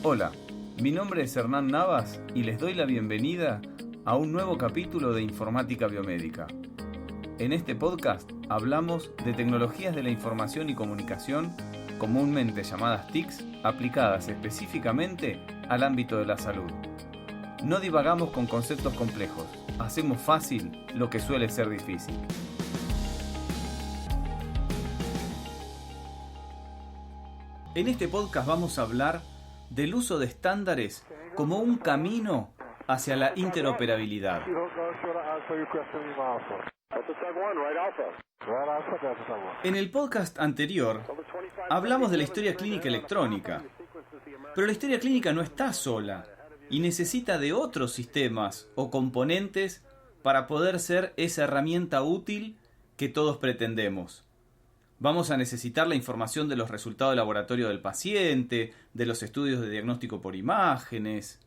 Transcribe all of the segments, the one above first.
Hola, mi nombre es Hernán Navas y les doy la bienvenida a un nuevo capítulo de Informática Biomédica. En este podcast hablamos de tecnologías de la información y comunicación, comúnmente llamadas TICs, aplicadas específicamente al ámbito de la salud. No divagamos con conceptos complejos, hacemos fácil lo que suele ser difícil. En este podcast vamos a hablar del uso de estándares como un camino hacia la interoperabilidad. En el podcast anterior hablamos de la historia clínica electrónica, pero la historia clínica no está sola y necesita de otros sistemas o componentes para poder ser esa herramienta útil que todos pretendemos. Vamos a necesitar la información de los resultados de laboratorio del paciente, de los estudios de diagnóstico por imágenes,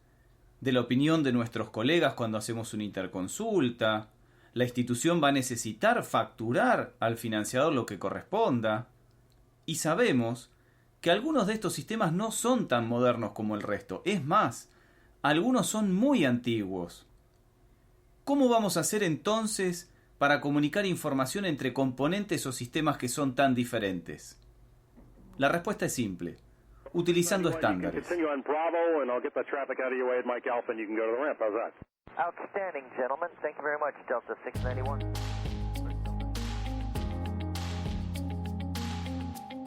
de la opinión de nuestros colegas cuando hacemos una interconsulta. La institución va a necesitar facturar al financiador lo que corresponda. Y sabemos que algunos de estos sistemas no son tan modernos como el resto. Es más, algunos son muy antiguos. ¿Cómo vamos a hacer entonces para comunicar información entre componentes o sistemas que son tan diferentes? La respuesta es simple, utilizando estándares. Outstanding, gentlemen. Thank you very much, Delta 691.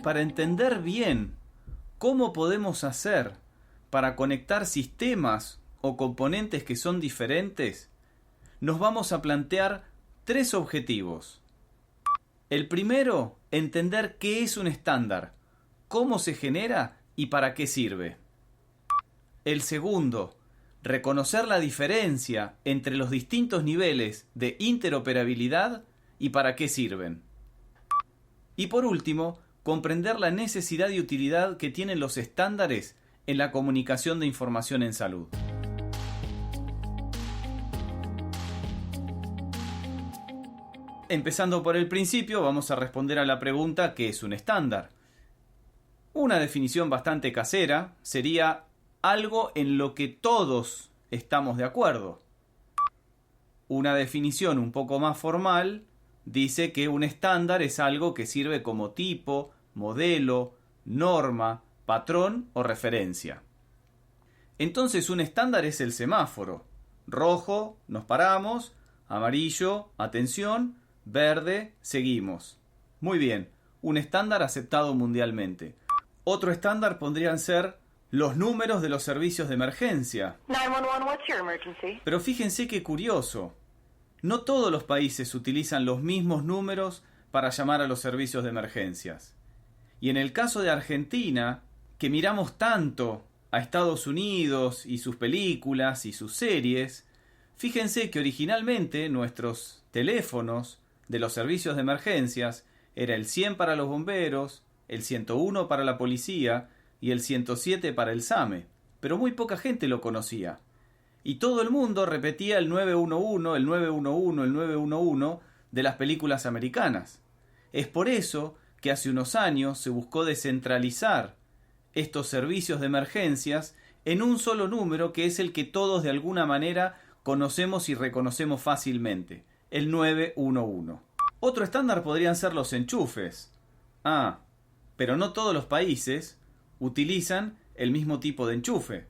Para entender bien cómo podemos hacer para conectar sistemas o componentes que son diferentes, nos vamos a plantear tres objetivos. El primero, entender qué es un estándar, cómo se genera y para qué sirve. El segundo, reconocer la diferencia entre los distintos niveles de interoperabilidad y para qué sirven. Y por último, comprender la necesidad y utilidad que tienen los estándares en la comunicación de información en salud. Empezando por el principio, vamos a responder a la pregunta ¿qué es un estándar? Una definición bastante casera sería algo en lo que todos estamos de acuerdo. Una definición un poco más formal dice que un estándar es algo que sirve como tipo, modelo, norma, patrón o referencia. Entonces un estándar es el semáforo. Rojo, nos paramos. Amarillo, atención. Verde, seguimos. Muy bien, un estándar aceptado mundialmente. Otro estándar podrían ser los números de los servicios de emergencia. 911, what's your emergency? Pero fíjense qué curioso. No todos los países utilizan los mismos números para llamar a los servicios de emergencias. Y en el caso de Argentina, que miramos tanto a Estados Unidos y sus películas y sus series, fíjense que originalmente nuestros teléfonos de los servicios de emergencias era el 100 para los bomberos, el 101 para la policía y el 107 para el SAME, pero muy poca gente lo conocía. Y todo el mundo repetía el 911, el 911, el 911 de las películas americanas. Es por eso que hace unos años se buscó descentralizar estos servicios de emergencias en un solo número que es el que todos de alguna manera conocemos y reconocemos fácilmente, el 911. Otro estándar podrían ser los enchufes. Pero no todos los países utilizan el mismo tipo de enchufe.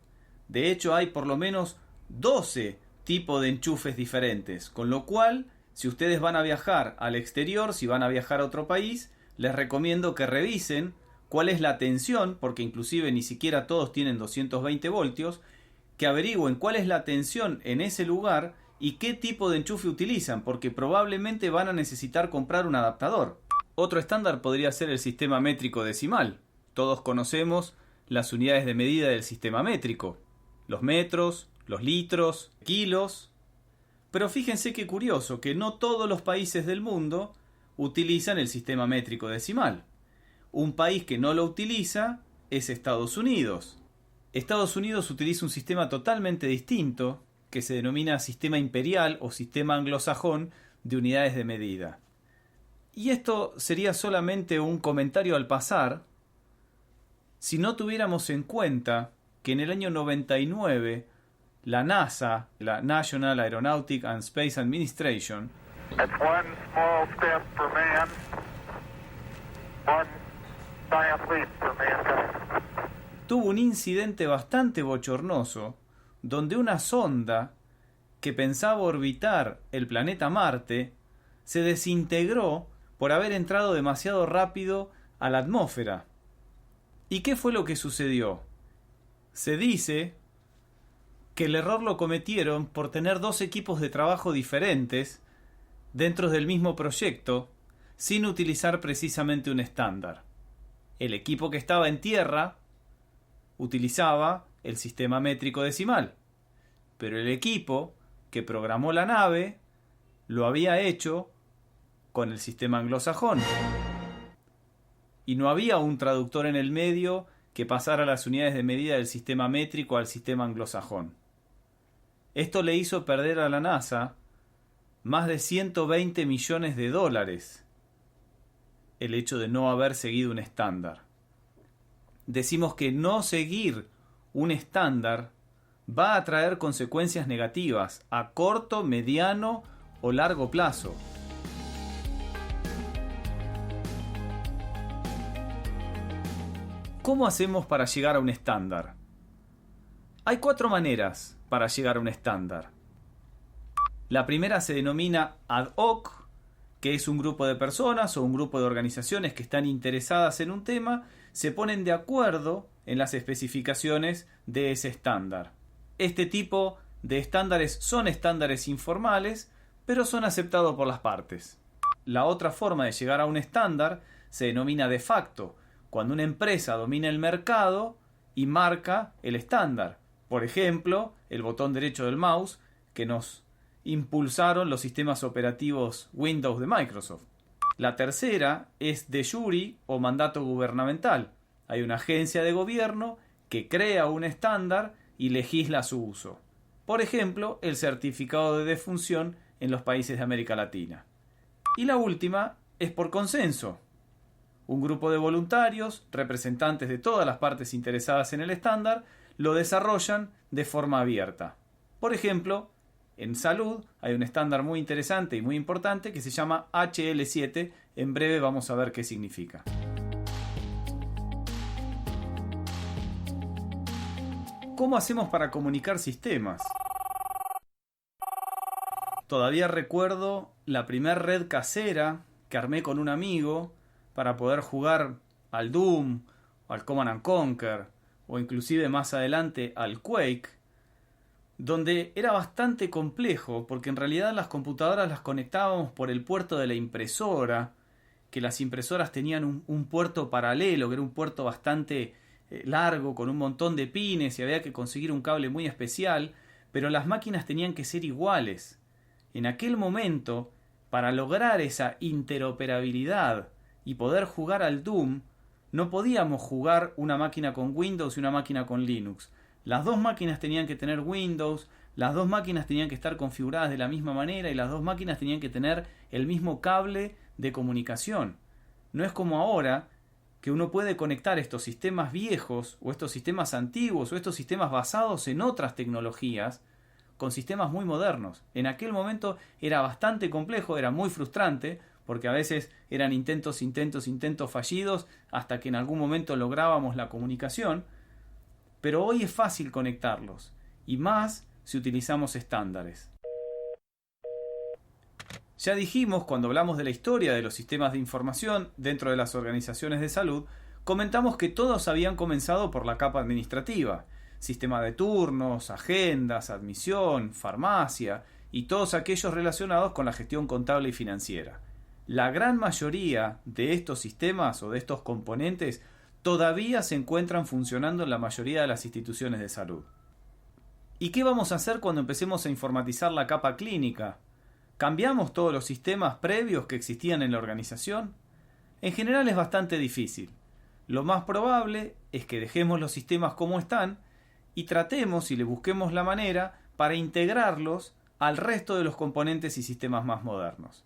De hecho, hay por lo menos 12 tipos de enchufes diferentes, con lo cual, si ustedes van a viajar al exterior, si van a viajar a otro país, les recomiendo que revisen cuál es la tensión, porque inclusive ni siquiera todos tienen 220 voltios, que averigüen cuál es la tensión en ese lugar y qué tipo de enchufe utilizan, porque probablemente van a necesitar comprar un adaptador. Otro estándar podría ser el sistema métrico decimal. Todos conocemos las unidades de medida del sistema métrico, los metros, los litros, kilos. Pero fíjense qué curioso que no todos los países del mundo utilizan el sistema métrico decimal. Un país que no lo utiliza es Estados Unidos. Estados Unidos utiliza un sistema totalmente distinto que se denomina sistema imperial o sistema anglosajón de unidades de medida. Y esto sería solamente un comentario al pasar si no tuviéramos en cuenta que en el año 99 la NASA, la National Aeronautic and Space Administration, That's one small step for man, one giant leap for mankind. tuvo un incidente bastante bochornoso donde una sonda que pensaba orbitar el planeta Marte se desintegró por haber entrado demasiado rápido a la atmósfera. ¿Y qué fue lo que sucedió? Se dice que el error lo cometieron por tener dos equipos de trabajo diferentes dentro del mismo proyecto sin utilizar precisamente un estándar. El equipo que estaba en tierra utilizaba el sistema métrico decimal, pero el equipo que programó la nave lo había hecho con el sistema anglosajón. Y no había un traductor en el medio que pasara las unidades de medida del sistema métrico al sistema anglosajón. Esto le hizo perder a la NASA más de 120 millones de dólares el hecho de no haber seguido un estándar. Decimos que no seguir un estándar va a traer consecuencias negativas a corto, mediano o largo plazo. ¿Cómo hacemos para llegar a un estándar? Hay 4 maneras para llegar a un estándar. La primera se denomina ad hoc, que es un grupo de personas o un grupo de organizaciones que están interesadas en un tema, se ponen de acuerdo en las especificaciones de ese estándar. Este tipo de estándares son estándares informales, pero son aceptados por las partes. La otra forma de llegar a un estándar se denomina de facto, cuando una empresa domina el mercado y marca el estándar. Por ejemplo, el botón derecho del mouse que nos impulsaron los sistemas operativos Windows de Microsoft. La tercera es de jure o mandato gubernamental. Hay una agencia de gobierno que crea un estándar y legisla su uso. Por ejemplo, el certificado de defunción en los países de América Latina. Y la última es por consenso. Un grupo de voluntarios, representantes de todas las partes interesadas en el estándar, lo desarrollan de forma abierta. Por ejemplo, en salud hay un estándar muy interesante y muy importante que se llama HL7. En breve vamos a ver qué significa. ¿Cómo hacemos para comunicar sistemas? Todavía recuerdo la primera red casera que armé con un amigo para poder jugar al Doom, al Command & Conquer, o inclusive más adelante al Quake, donde era bastante complejo, porque en realidad las computadoras las conectábamos por el puerto de la impresora, que las impresoras tenían un puerto paralelo, que era un puerto bastante largo, con un montón de pines, y había que conseguir un cable muy especial, pero las máquinas tenían que ser iguales. En aquel momento, para lograr esa interoperabilidad y poder jugar al Doom, no podíamos jugar una máquina con Windows y una máquina con Linux. Las dos máquinas tenían que tener Windows, las dos máquinas tenían que estar configuradas de la misma manera y las dos máquinas tenían que tener el mismo cable de comunicación. No es como ahora que uno puede conectar estos sistemas viejos o estos sistemas antiguos o estos sistemas basados en otras tecnologías con sistemas muy modernos. En aquel momento era bastante complejo, era muy frustrante, porque a veces eran intentos fallidos hasta que en algún momento lográbamos la comunicación, pero hoy es fácil conectarlos, y más si utilizamos estándares. Ya dijimos, cuando hablamos de la historia de los sistemas de información dentro de las organizaciones de salud, comentamos que todos habían comenzado por la capa administrativa, sistema de turnos, agendas, admisión, farmacia y todos aquellos relacionados con la gestión contable y financiera. La gran mayoría de estos sistemas o de estos componentes todavía se encuentran funcionando en la mayoría de las instituciones de salud. ¿Y qué vamos a hacer cuando empecemos a informatizar la capa clínica? ¿Cambiamos todos los sistemas previos que existían en la organización? En general es bastante difícil. Lo más probable es que dejemos los sistemas como están y tratemos y le busquemos la manera para integrarlos al resto de los componentes y sistemas más modernos.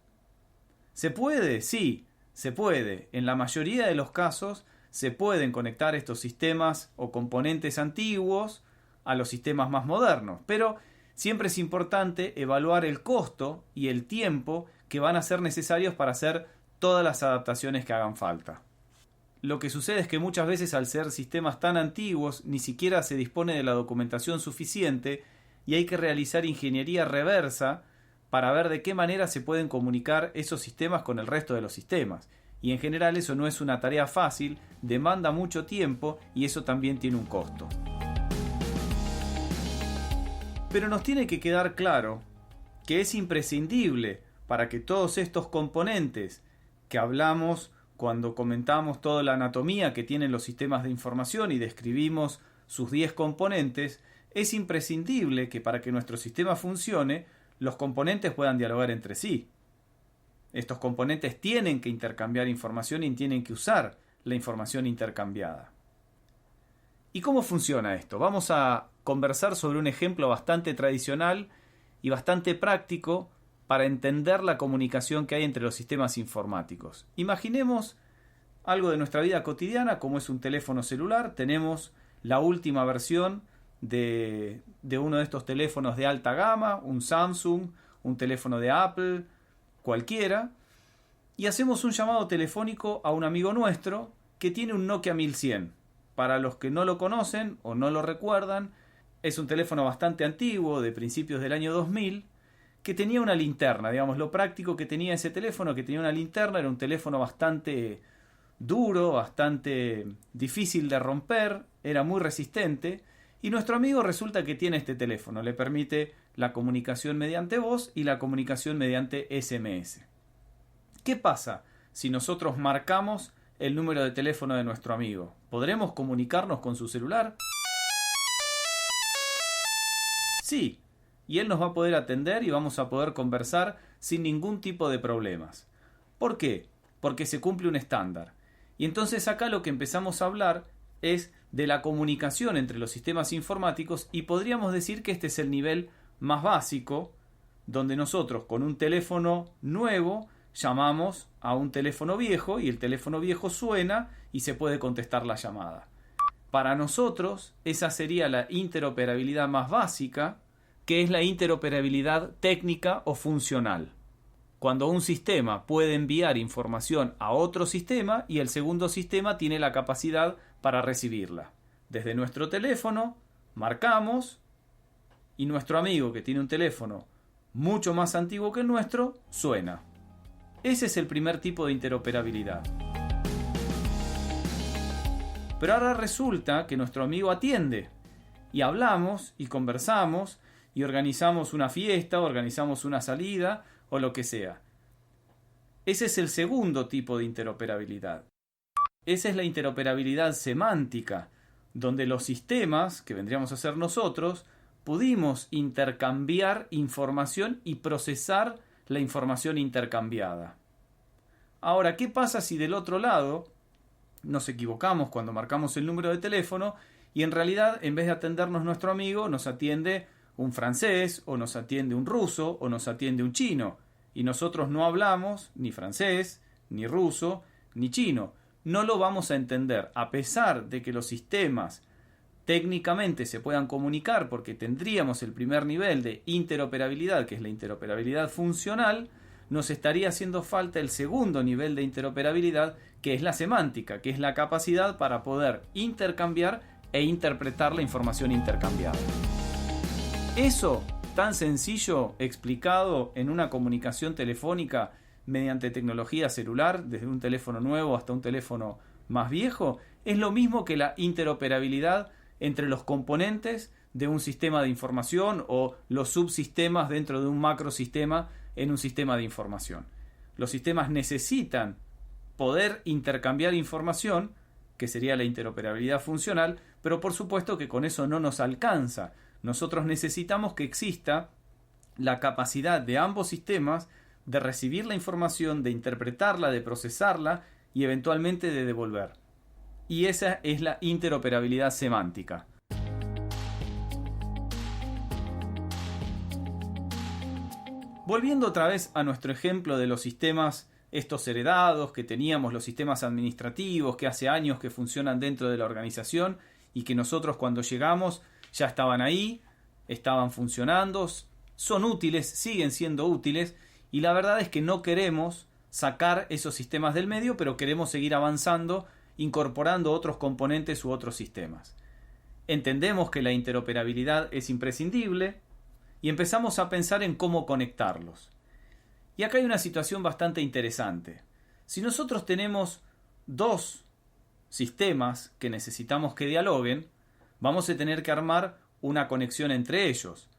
¿Se puede? Sí, se puede. En la mayoría de los casos se pueden conectar estos sistemas o componentes antiguos a los sistemas más modernos, pero siempre es importante evaluar el costo y el tiempo que van a ser necesarios para hacer todas las adaptaciones que hagan falta. Lo que sucede es que muchas veces, al ser sistemas tan antiguos, ni siquiera se dispone de la documentación suficiente y hay que realizar ingeniería reversa para ver de qué manera se pueden comunicar esos sistemas con el resto de los sistemas. Y en general eso no es una tarea fácil, demanda mucho tiempo y eso también tiene un costo. Pero nos tiene que quedar claro que es imprescindible para que todos estos componentes que hablamos cuando comentamos toda la anatomía que tienen los sistemas de información y describimos sus 10 componentes, es imprescindible que para que nuestro sistema funcione, los componentes puedan dialogar entre sí. Estos componentes tienen que intercambiar información y tienen que usar la información intercambiada. ¿Y cómo funciona esto? Vamos a conversar sobre un ejemplo bastante tradicional y bastante práctico para entender la comunicación que hay entre los sistemas informáticos. Imaginemos algo de nuestra vida cotidiana, como es un teléfono celular. Tenemos la última versión de uno de estos teléfonos de alta gama, un Samsung, un teléfono de Apple, cualquiera, y hacemos un llamado telefónico a un amigo nuestro que tiene un Nokia 1100. Para los que no lo conocen o no lo recuerdan, es un teléfono bastante antiguo, de principios del año 2000, que tenía una linterna. Digamos, lo práctico que tenía ese teléfono, que tenía una linterna, era un teléfono bastante duro, bastante difícil de romper, era muy resistente, y nuestro amigo resulta que tiene este teléfono, le permite la comunicación mediante voz y la comunicación mediante SMS. ¿Qué pasa si nosotros marcamos el número de teléfono de nuestro amigo? ¿Podremos comunicarnos con su celular? Sí, y él nos va a poder atender y vamos a poder conversar sin ningún tipo de problemas. ¿Por qué? Porque se cumple un estándar. Y entonces acá lo que empezamos a hablar es de la comunicación entre los sistemas informáticos y podríamos decir que este es el nivel más básico, donde nosotros con un teléfono nuevo llamamos a un teléfono viejo y el teléfono viejo suena y se puede contestar la llamada. Para nosotros esa sería la interoperabilidad más básica, que es la interoperabilidad técnica o funcional. Cuando un sistema puede enviar información a otro sistema y el segundo sistema tiene la capacidad para recibirla. Desde nuestro teléfono marcamos y nuestro amigo, que tiene un teléfono mucho más antiguo que el nuestro, suena. Ese es el primer tipo de interoperabilidad. Pero ahora resulta que nuestro amigo atiende y hablamos y conversamos y organizamos una fiesta, organizamos una salida o lo que sea. Ese es el segundo tipo de interoperabilidad. Esa es la interoperabilidad semántica, donde los sistemas, que vendríamos a ser nosotros, pudimos intercambiar información y procesar la información intercambiada. Ahora, ¿qué pasa si del otro lado nos equivocamos cuando marcamos el número de teléfono y en realidad, en vez de atendernos nuestro amigo, nos atiende un francés, o nos atiende un ruso, o nos atiende un chino, y nosotros no hablamos ni francés, ni ruso, ni chino? No lo vamos a entender, a pesar de que los sistemas técnicamente se puedan comunicar, porque tendríamos el primer nivel de interoperabilidad, que es la interoperabilidad funcional. Nos estaría haciendo falta el segundo nivel de interoperabilidad, que es la semántica, que es la capacidad para poder intercambiar e interpretar la información intercambiada. Eso, tan sencillo, explicado en una comunicación telefónica mediante tecnología celular, desde un teléfono nuevo hasta un teléfono más viejo, es lo mismo que la interoperabilidad entre los componentes de un sistema de información o los subsistemas dentro de un macrosistema en un sistema de información. Los sistemas necesitan poder intercambiar información, que sería la interoperabilidad funcional, pero por supuesto que con eso no nos alcanza. Nosotros necesitamos que exista la capacidad de ambos sistemas de recibir la información, de interpretarla, de procesarla y eventualmente de devolver. Y esa es la interoperabilidad semántica. Volviendo otra vez a nuestro ejemplo de los sistemas estos heredados que teníamos, los sistemas administrativos que hace años que funcionan dentro de la organización y que nosotros cuando llegamos ya estaban ahí, estaban funcionando, son útiles, siguen siendo útiles, y la verdad es que no queremos sacar esos sistemas del medio, pero queremos seguir avanzando, incorporando otros componentes u otros sistemas. Entendemos que la interoperabilidad es imprescindible y empezamos a pensar en cómo conectarlos. Y acá hay una situación bastante interesante. Si nosotros tenemos dos sistemas que necesitamos que dialoguen, vamos a tener que armar una conexión entre ellos.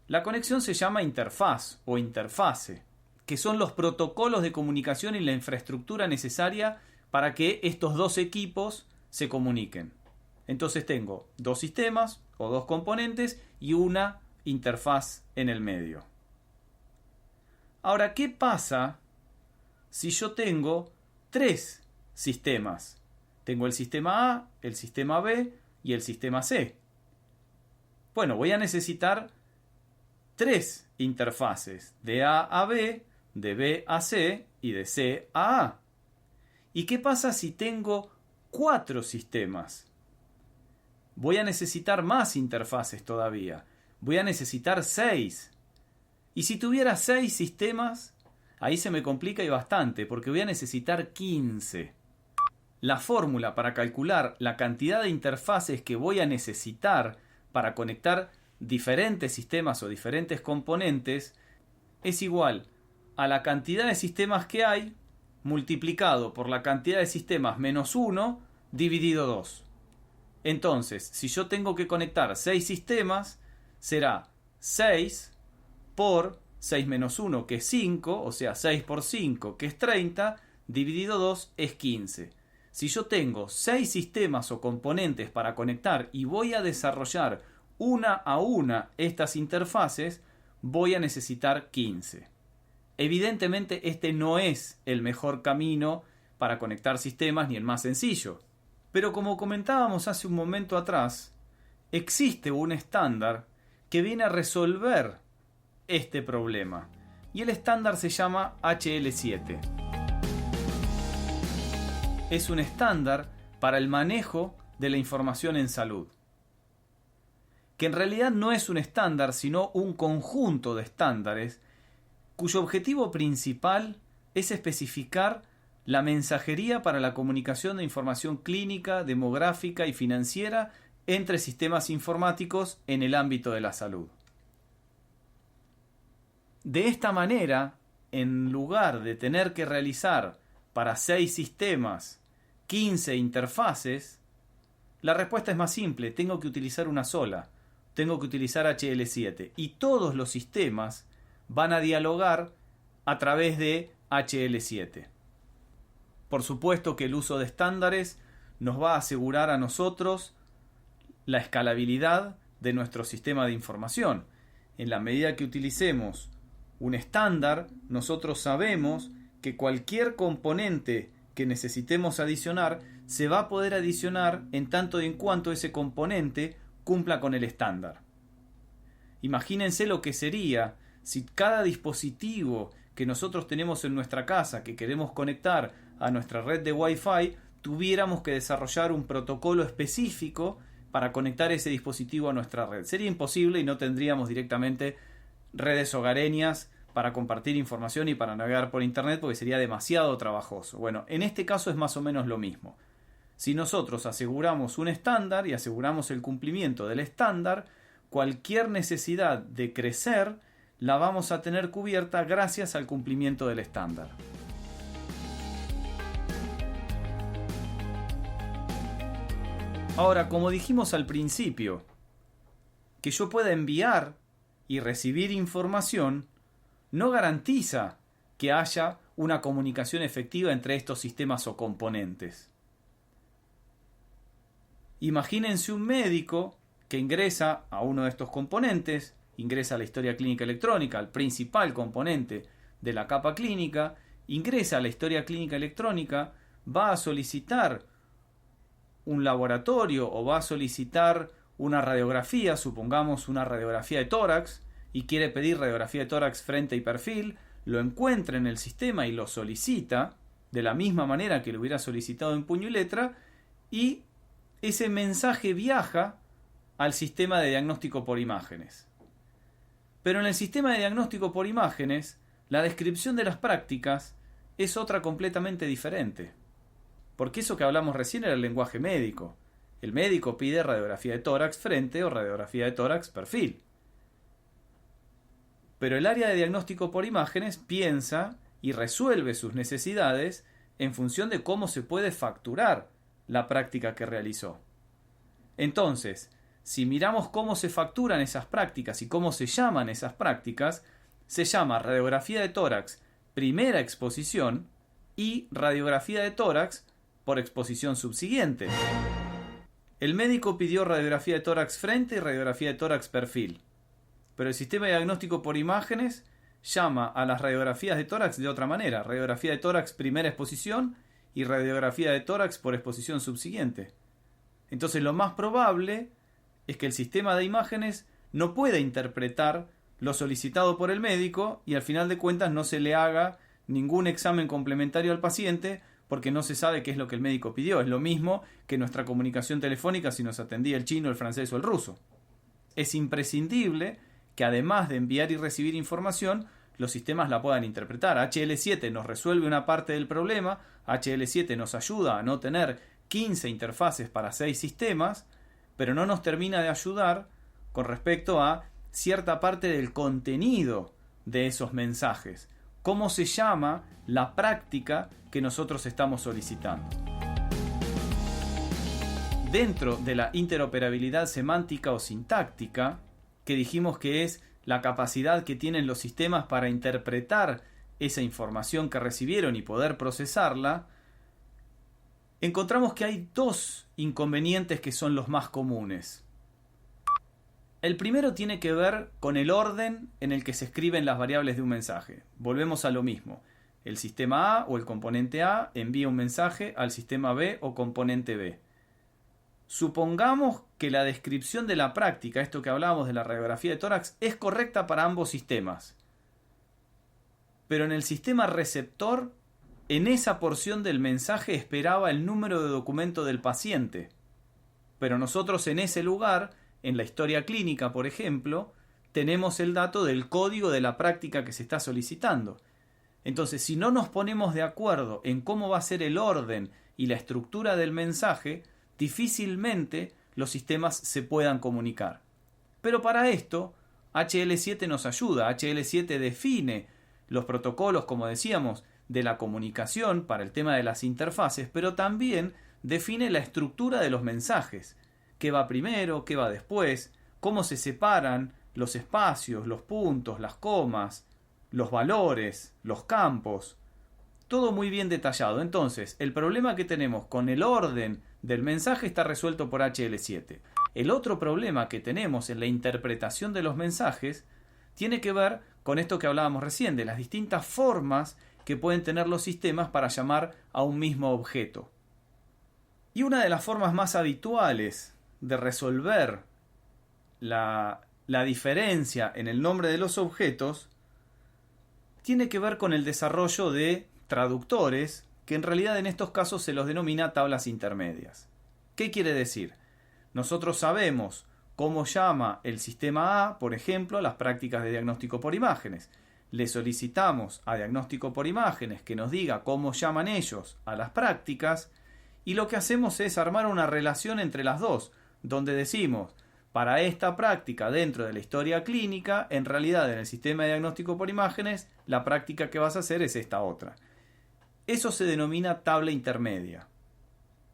La conexión se llama interfaz o interfase, que son los protocolos de comunicación y la infraestructura necesaria para que estos dos equipos se comuniquen. Entonces tengo dos sistemas o dos componentes y una interfaz en el medio. Ahora, ¿qué pasa si yo tengo tres sistemas? Tengo el sistema A, el sistema B y el sistema C. Bueno, voy a necesitar tres interfaces, de A a B, de B a C y de C a A. ¿Y qué pasa si tengo cuatro sistemas? Voy a necesitar más interfaces todavía. Voy a necesitar 6. Y si tuviera 6 sistemas, ahí se me complica y bastante, porque voy a necesitar 15. La fórmula para calcular la cantidad de interfaces que voy a necesitar para conectar diferentes sistemas o diferentes componentes es igual a la cantidad de sistemas que hay multiplicado por la cantidad de sistemas menos 1 dividido 2. Entonces, si yo tengo que conectar 6 sistemas, será 6 por 6 menos 1, que es 5, o sea, 6 por 5, que es 30, dividido 2 es 15. Si yo tengo 6 sistemas o componentes para conectar y voy a desarrollar una a una estas interfaces, voy a necesitar 15. Evidentemente, este no es el mejor camino para conectar sistemas ni el más sencillo. Pero como comentábamos hace un momento atrás, existe un estándar que viene a resolver este problema. Y el estándar se llama HL7. Es un estándar para el manejo de la información en salud. Que en realidad no es un estándar, sino un conjunto de estándares cuyo objetivo principal es especificar la mensajería para la comunicación de información clínica, demográfica y financiera entre sistemas informáticos en el ámbito de la salud. De esta manera, en lugar de tener que realizar para 6 sistemas 15 interfaces, la respuesta es más simple, tengo que utilizar una sola, tengo que utilizar HL7 y todos los sistemas van a dialogar a través de HL7. Por supuesto que el uso de estándares nos va a asegurar a nosotros la escalabilidad de nuestro sistema de información. En la medida que utilicemos un estándar, nosotros sabemos que cualquier componente que necesitemos adicionar se va a poder adicionar en tanto y en cuanto ese componente cumpla con el estándar. Imagínense lo que sería si cada dispositivo que nosotros tenemos en nuestra casa que queremos conectar a nuestra red de Wi-Fi, tuviéramos que desarrollar un protocolo específico para conectar ese dispositivo a nuestra red. Sería imposible y no tendríamos directamente redes hogareñas para compartir información y para navegar por internet porque sería demasiado trabajoso. Bueno, en este caso es más o menos lo mismo. Si nosotros aseguramos un estándar y aseguramos el cumplimiento del estándar, cualquier necesidad de crecer la vamos a tener cubierta gracias al cumplimiento del estándar. Ahora, como dijimos al principio, que yo pueda enviar y recibir información no garantiza que haya una comunicación efectiva entre estos sistemas o componentes. Imagínense un médico que ingresa a uno de estos componentes, ingresa a la historia clínica electrónica, al principal componente de la capa clínica, ingresa a la historia clínica electrónica, va a solicitar un laboratorio o va a solicitar una radiografía, supongamos una radiografía de tórax, y quiere pedir radiografía de tórax frente y perfil, lo encuentra en el sistema y lo solicita, de la misma manera que lo hubiera solicitado en puño y letra, y ese mensaje viaja al sistema de diagnóstico por imágenes. Pero en el sistema de diagnóstico por imágenes, la descripción de las prácticas es otra completamente diferente. Porque eso que hablamos recién era el lenguaje médico. El médico pide radiografía de tórax frente o radiografía de tórax perfil. Pero el área de diagnóstico por imágenes piensa y resuelve sus necesidades en función de cómo se puede facturar la práctica que realizó. Entonces, si miramos cómo se facturan esas prácticas y cómo se llaman esas prácticas, se llama radiografía de tórax primera exposición y radiografía de tórax por exposición subsiguiente. El médico pidió radiografía de tórax frente y radiografía de tórax perfil, pero el sistema de diagnóstico por imágenes llama a las radiografías de tórax de otra manera: radiografía de tórax primera exposición y radiografía de tórax por exposición subsiguiente. Entonces lo más probable es que el sistema de imágenes no pueda interpretar lo solicitado por el médico y al final de cuentas no se le haga ningún examen complementario al paciente porque no se sabe qué es lo que el médico pidió. Es lo mismo que nuestra comunicación telefónica si nos atendía el chino, el francés o el ruso. Es imprescindible que además de enviar y recibir información, los sistemas la puedan interpretar. HL7 nos resuelve una parte del problema, HL7 nos ayuda a no tener 15 interfaces para 6 sistemas, pero no nos termina de ayudar con respecto a cierta parte del contenido de esos mensajes. ¿Cómo se llama la práctica que nosotros estamos solicitando? Dentro de la interoperabilidad semántica o sintáctica, que dijimos que es la capacidad que tienen los sistemas para interpretar esa información que recibieron y poder procesarla, encontramos que hay dos inconvenientes que son los más comunes. El primero tiene que ver con el orden en el que se escriben las variables de un mensaje. Volvemos a lo mismo. El sistema A o el componente A envía un mensaje al sistema B o componente B. Supongamos que la descripción de la práctica, esto que hablábamos de la radiografía de tórax, es correcta para ambos sistemas. Pero en el sistema receptor, en esa porción del mensaje esperaba el número de documento del paciente. Pero nosotros en ese lugar, en la historia clínica, por ejemplo, tenemos el dato del código de la práctica que se está solicitando. Entonces, si no nos ponemos de acuerdo en cómo va a ser el orden y la estructura del mensaje, difícilmente los sistemas se puedan comunicar. Pero para esto, HL7 nos ayuda. HL7 define los protocolos, como decíamos, de la comunicación para el tema de las interfaces, pero también define la estructura de los mensajes. ¿Qué va primero? ¿Qué va después? ¿Cómo se separan los espacios, los puntos, las comas, los valores, los campos? Todo muy bien detallado. Entonces, el problema que tenemos con el orden del mensaje está resuelto por HL7. El otro problema que tenemos en la interpretación de los mensajes tiene que ver con esto que hablábamos recién, de las distintas formas que pueden tener los sistemas para llamar a un mismo objeto. Y una de las formas más habituales de resolver la diferencia en el nombre de los objetos tiene que ver con el desarrollo de traductores, que en realidad en estos casos se los denomina tablas intermedias. ¿Qué quiere decir? Nosotros sabemos cómo llama el sistema A, por ejemplo, las prácticas de diagnóstico por imágenes. Le solicitamos a diagnóstico por imágenes que nos diga cómo llaman ellos a las prácticas, y lo que hacemos es armar una relación entre las dos, donde decimos, para esta práctica dentro de la historia clínica, en realidad en el sistema de diagnóstico por imágenes, la práctica que vas a hacer es esta otra. Eso se denomina tabla intermedia.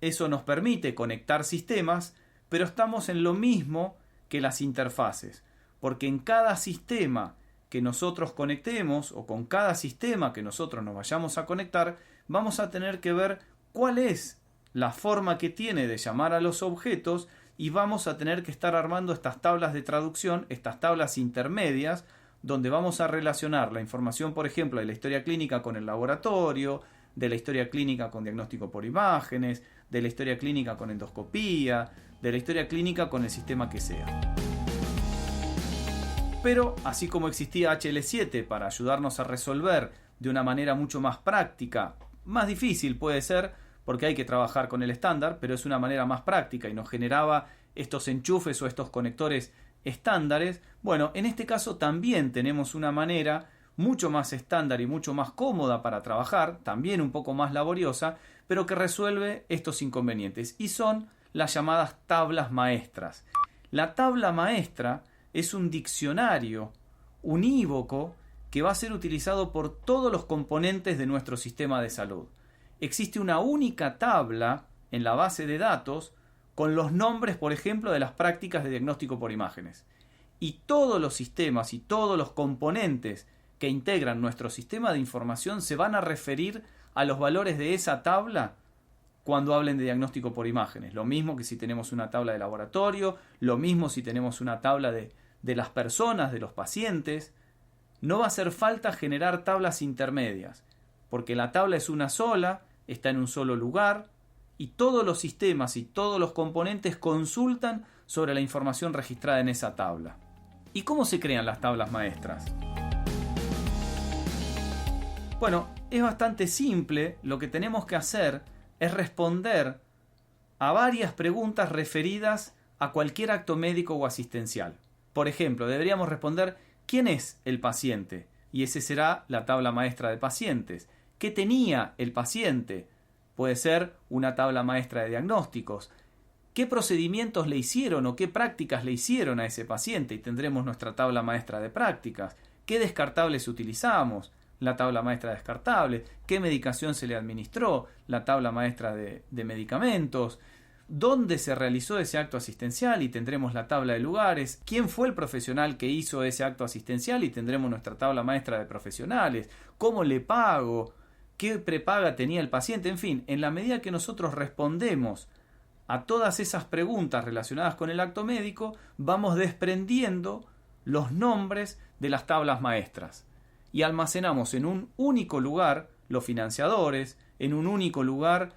Eso nos permite conectar sistemas, pero estamos en lo mismo que las interfaces, porque en cada sistema que nosotros conectemos o con cada sistema que nosotros nos vayamos a conectar, vamos a tener que ver cuál es la forma que tiene de llamar a los objetos y vamos a tener que estar armando estas tablas de traducción, estas tablas intermedias, donde vamos a relacionar la información, por ejemplo, de la historia clínica con el laboratorio, de la historia clínica con diagnóstico por imágenes, de la historia clínica con endoscopía, de la historia clínica con el sistema que sea. Pero así como existía HL7 para ayudarnos a resolver de una manera mucho más práctica, más difícil puede ser porque hay que trabajar con el estándar, pero es una manera más práctica y nos generaba estos enchufes o estos conectores estándares. Bueno, en este caso también tenemos una manera mucho más estándar y mucho más cómoda para trabajar, también un poco más laboriosa, pero que resuelve estos inconvenientes, y son las llamadas tablas maestras. La tabla maestra es un diccionario unívoco que va a ser utilizado por todos los componentes de nuestro sistema de salud. Existe una única tabla en la base de datos con los nombres, por ejemplo, de las prácticas de diagnóstico por imágenes. Y todos los sistemas y todos los componentes que integran nuestro sistema de información se van a referir a los valores de esa tabla cuando hablen de diagnóstico por imágenes. Lo mismo que si tenemos una tabla de laboratorio, lo mismo si tenemos una tabla de las personas, de los pacientes. No va a hacer falta generar tablas intermedias, porque la tabla es una sola, está en un solo lugar, y todos los sistemas y todos los componentes consultan sobre la información registrada en esa tabla. ¿Y cómo se crean las tablas maestras? Bueno, es bastante simple. Lo que tenemos que hacer es responder a varias preguntas referidas a cualquier acto médico o asistencial. Por ejemplo, deberíamos responder ¿quién es el paciente? Y esa será la tabla maestra de pacientes. ¿Qué tenía el paciente? Puede ser una tabla maestra de diagnósticos. ¿Qué procedimientos le hicieron o qué prácticas le hicieron a ese paciente? Y tendremos nuestra tabla maestra de prácticas. ¿Qué descartables utilizamos? La tabla maestra de descartables. ¿Qué medicación se le administró? La tabla maestra de medicamentos. ¿Dónde se realizó ese acto asistencial? Y tendremos la tabla de lugares. ¿Quién fue el profesional que hizo ese acto asistencial? Y tendremos nuestra tabla maestra de profesionales. ¿Cómo le pago? ¿Qué prepaga tenía el paciente? En fin, en la medida que nosotros respondemos a todas esas preguntas relacionadas con el acto médico, vamos desprendiendo los nombres de las tablas maestras y almacenamos en un único lugar los financiadores, en un único lugar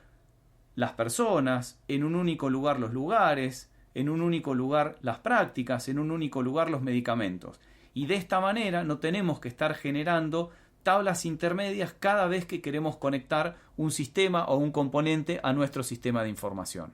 las personas, en un único lugar los lugares, en un único lugar las prácticas, en un único lugar los medicamentos. Y de esta manera no tenemos que estar generando tablas intermedias cada vez que queremos conectar un sistema o un componente a nuestro sistema de información.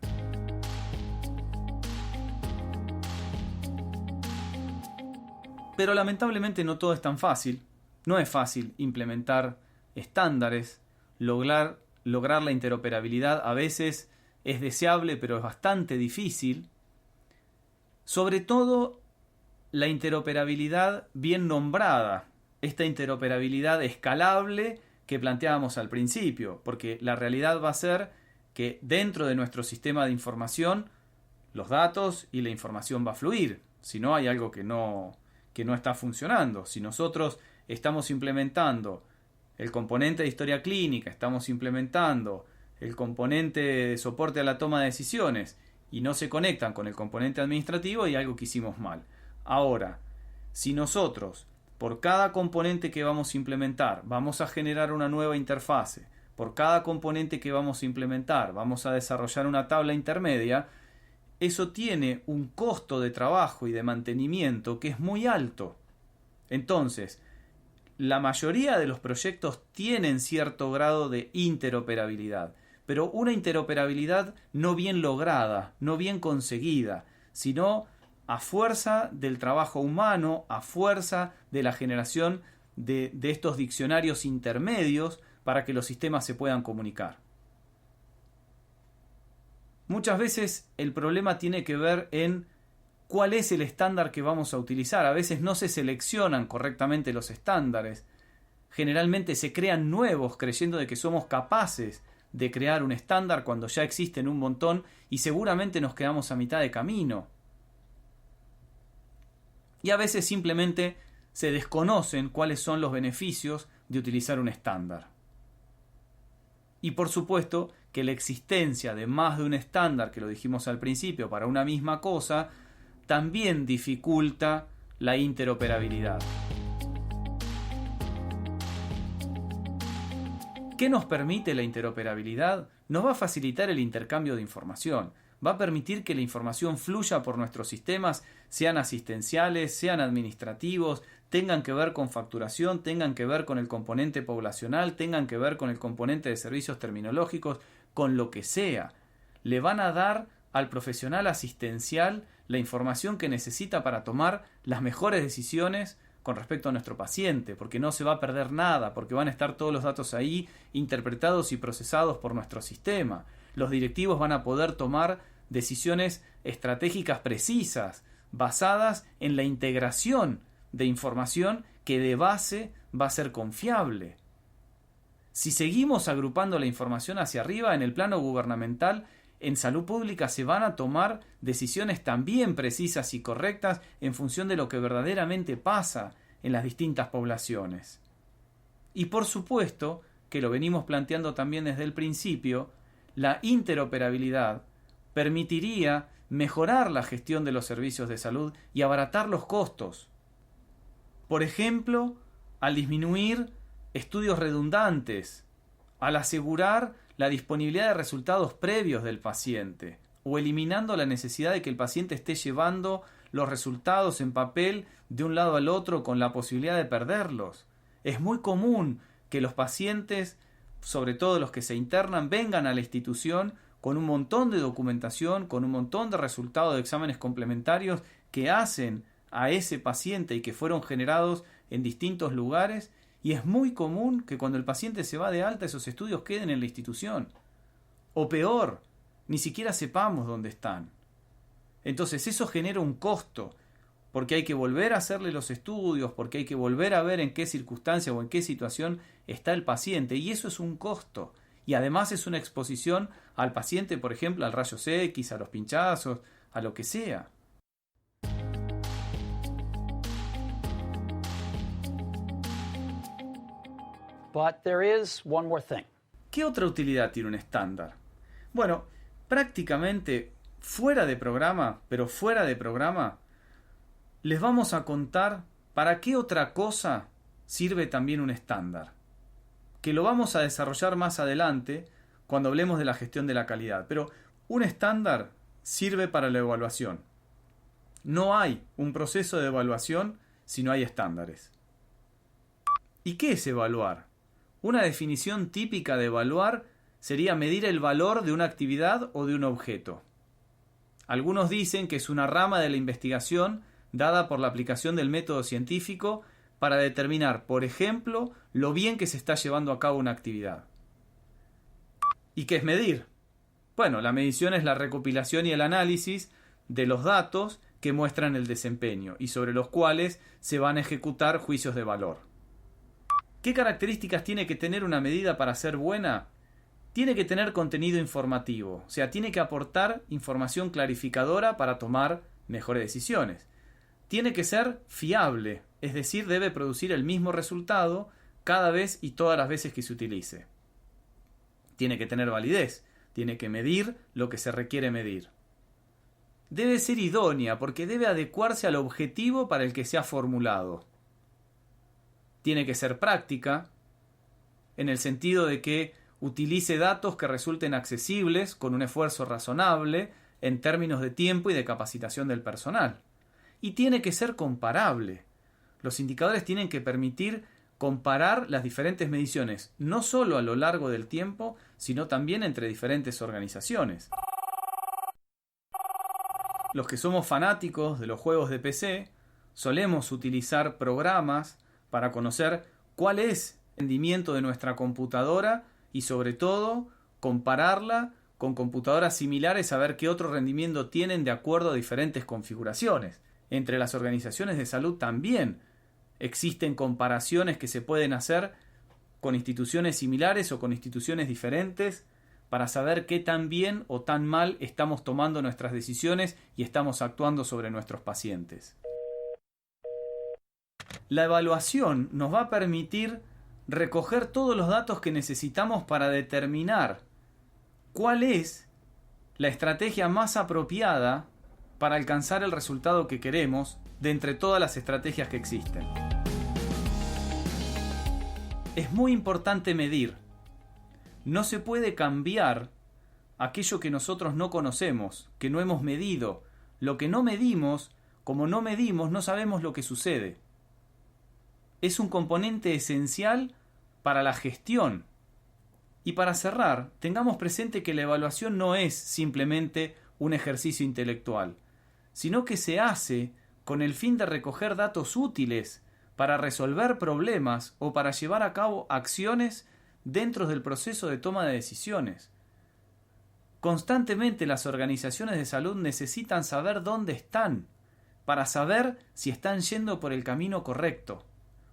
Pero lamentablemente no todo es tan fácil. No es fácil implementar estándares, lograr la interoperabilidad. A veces es deseable, pero es bastante difícil. Sobre todo la interoperabilidad bien nombrada. Esta interoperabilidad escalable que planteábamos al principio, porque la realidad va a ser que dentro de nuestro sistema de información los datos y la información va a fluir. Si no, hay algo que no está funcionando. Si nosotros estamos implementando el componente de historia clínica, estamos implementando el componente de soporte a la toma de decisiones y no se conectan con el componente administrativo, hay algo que hicimos mal. Ahora, si nosotros por cada componente que vamos a implementar vamos a generar una nueva interfase, por cada componente que vamos a implementar vamos a desarrollar una tabla intermedia, eso tiene un costo de trabajo y de mantenimiento que es muy alto. Entonces, la mayoría de los proyectos tienen cierto grado de interoperabilidad, pero una interoperabilidad no bien lograda, no bien conseguida, sino a fuerza del trabajo humano, a fuerza de la generación de estos diccionarios intermedios para que los sistemas se puedan comunicar. Muchas veces el problema tiene que ver en cuál es el estándar que vamos a utilizar. A veces no se seleccionan correctamente los estándares. Generalmente se crean nuevos creyendo de que somos capaces de crear un estándar cuando ya existen un montón y seguramente nos quedamos a mitad de camino. Y a veces simplemente se desconocen cuáles son los beneficios de utilizar un estándar. Y por supuesto que la existencia de más de un estándar, que lo dijimos al principio, para una misma cosa, también dificulta la interoperabilidad. ¿Qué nos permite la interoperabilidad? Nos va a facilitar el intercambio de información. va a permitir que la información fluya por nuestros sistemas, sean asistenciales, sean administrativos, tengan que ver con facturación, tengan que ver con el componente poblacional, tengan que ver con el componente de servicios terminológicos, con lo que sea. Le van a dar al profesional asistencial la información que necesita para tomar las mejores decisiones con respecto a nuestro paciente, porque no se va a perder nada, porque van a estar todos los datos ahí interpretados y procesados por nuestro sistema. Los directivos van a poder tomar decisiones estratégicas precisas, basadas en la integración de información que de base va a ser confiable. Si seguimos agrupando la información hacia arriba, en el plano gubernamental, en salud pública se van a tomar decisiones también precisas y correctas en función de lo que verdaderamente pasa en las distintas poblaciones. Y por supuesto, que lo venimos planteando también desde el principio, la interoperabilidad permitiría mejorar la gestión de los servicios de salud y abaratar los costos. Por ejemplo, al disminuir estudios redundantes, al asegurar la disponibilidad de resultados previos del paciente, o eliminando la necesidad de que el paciente esté llevando los resultados en papel de un lado al otro con la posibilidad de perderlos. Es muy común que los pacientes, sobre todo los que se internan, vengan a la institución con un montón de documentación, con un montón de resultados de exámenes complementarios que hacen a ese paciente y que fueron generados en distintos lugares, y es muy común que cuando el paciente se va de alta esos estudios queden en la institución. O peor, ni siquiera sepamos dónde están. Entonces eso genera un costo, porque hay que volver a hacerle los estudios, porque hay que volver a ver en qué circunstancia o en qué situación está el paciente, y eso es un costo. Y además es una exposición al paciente, por ejemplo, al rayos X, a los pinchazos, a lo que sea. But there is one more thing. ¿Qué otra utilidad tiene un estándar? Bueno, prácticamente fuera de programa, les vamos a contar para qué otra cosa sirve también un estándar, que lo vamos a desarrollar más adelante cuando hablemos de la gestión de la calidad. Pero un estándar sirve para la evaluación. No hay un proceso de evaluación si no hay estándares. ¿Y qué es evaluar? Una definición típica de evaluar sería medir el valor de una actividad o de un objeto. Algunos dicen que es una rama de la investigación dada por la aplicación del método científico para determinar, por ejemplo, lo bien que se está llevando a cabo una actividad. ¿Y qué es medir? Bueno, la medición es la recopilación y el análisis de los datos que muestran el desempeño y sobre los cuales se van a ejecutar juicios de valor. ¿Qué características tiene que tener una medida para ser buena? Tiene que tener contenido informativo, o sea, tiene que aportar información clarificadora para tomar mejores decisiones. Tiene que ser fiable, es decir, debe producir el mismo resultado cada vez y todas las veces que se utilice. Tiene que tener validez, tiene que medir lo que se requiere medir. Debe ser idónea porque debe adecuarse al objetivo para el que se ha formulado. Tiene que ser práctica, en el sentido de que utilice datos que resulten accesibles con un esfuerzo razonable en términos de tiempo y de capacitación del personal. Y tiene que ser comparable. Los indicadores tienen que permitir comparar las diferentes mediciones, no solo a lo largo del tiempo, sino también entre diferentes organizaciones. Los que somos fanáticos de los juegos de PC, solemos utilizar programas para conocer cuál es el rendimiento de nuestra computadora y sobre todo compararla con computadoras similares a ver qué otro rendimiento tienen de acuerdo a diferentes configuraciones. Entre las organizaciones de salud también existen comparaciones que se pueden hacer con instituciones similares o con instituciones diferentes para saber qué tan bien o tan mal estamos tomando nuestras decisiones y estamos actuando sobre nuestros pacientes. La evaluación nos va a permitir recoger todos los datos que necesitamos para determinar cuál es la estrategia más apropiada para alcanzar el resultado que queremos de entre todas las estrategias que existen. Es muy importante medir. No se puede cambiar aquello que nosotros no conocemos, que no hemos medido. Lo que no medimos, como no medimos, no sabemos lo que sucede. Es un componente esencial para la gestión. Y para cerrar, tengamos presente que la evaluación no es simplemente un ejercicio intelectual, sino que se hace con el fin de recoger datos útiles para resolver problemas o para llevar a cabo acciones dentro del proceso de toma de decisiones. Constantemente las organizaciones de salud necesitan saber dónde están, para saber si están yendo por el camino correcto.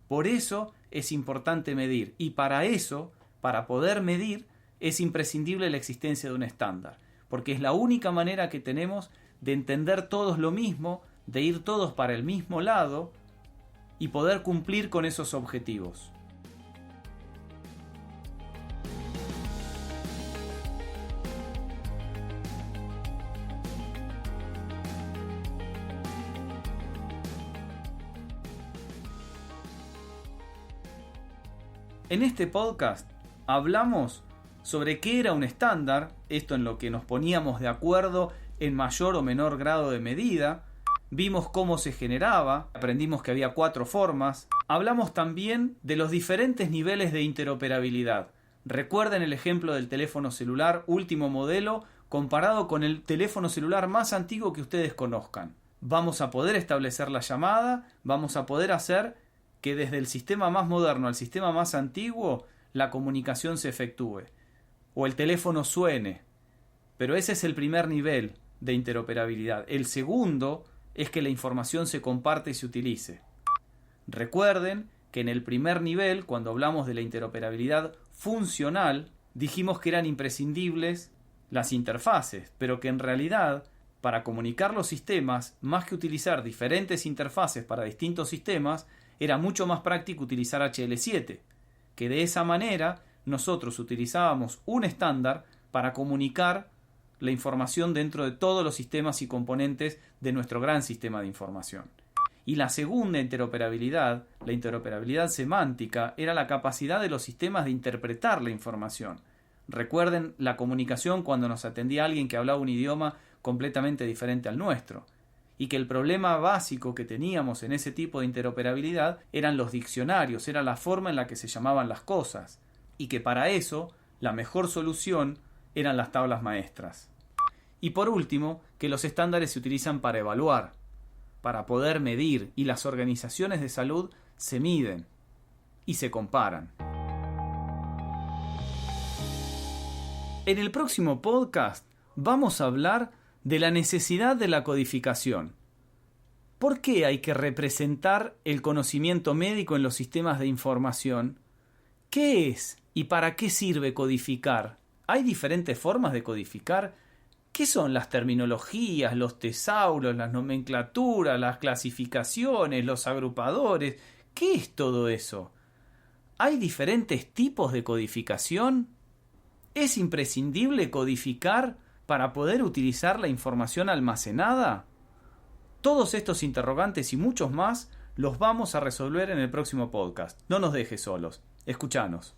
Por eso es importante medir, y para eso, para poder medir, es imprescindible la existencia de un estándar, porque es la única manera que tenemos de entender todos lo mismo, de ir todos para el mismo lado y poder cumplir con esos objetivos. En este podcast hablamos sobre qué era un estándar, esto en lo que nos poníamos de acuerdo en mayor o menor grado de medida, vimos cómo se generaba, aprendimos que había 4 formas, hablamos también de los diferentes niveles de interoperabilidad. Recuerden el ejemplo del teléfono celular último modelo comparado con el teléfono celular más antiguo que ustedes conozcan. Vamos a poder establecer la llamada, vamos a poder hacer que desde el sistema más moderno al sistema más antiguo la comunicación se efectúe o el teléfono suene. Pero ese es el primer nivel de interoperabilidad. El segundo es que la información se comparte y se utilice. Recuerden que en el primer nivel, cuando hablamos de la interoperabilidad funcional, dijimos que eran imprescindibles las interfaces, pero que en realidad, para comunicar los sistemas, más que utilizar diferentes interfaces para distintos sistemas, era mucho más práctico utilizar HL7, que de esa manera nosotros utilizábamos un estándar para comunicar la información dentro de todos los sistemas y componentes de nuestro gran sistema de información. Y la segunda interoperabilidad, la interoperabilidad semántica, era la capacidad de los sistemas de interpretar la información. Recuerden la comunicación cuando nos atendía alguien que hablaba un idioma completamente diferente al nuestro. Y que el problema básico que teníamos en ese tipo de interoperabilidad eran los diccionarios, era la forma en la que se llamaban las cosas. Y que para eso la mejor solución eran las tablas maestras. Y por último, que los estándares se utilizan para evaluar, para poder medir, y las organizaciones de salud se miden y se comparan. En el próximo podcast vamos a hablar de la necesidad de la codificación. ¿Por qué hay que representar el conocimiento médico en los sistemas de información? ¿Qué es y para qué sirve codificar? ¿Hay diferentes formas de codificar? ¿Qué son las terminologías, los tesauros, las nomenclaturas, las clasificaciones, los agrupadores? ¿Qué es todo eso? ¿Hay diferentes tipos de codificación? ¿Es imprescindible codificar para poder utilizar la información almacenada? Todos estos interrogantes y muchos más los vamos a resolver en el próximo podcast. No nos dejes solos. Escuchanos.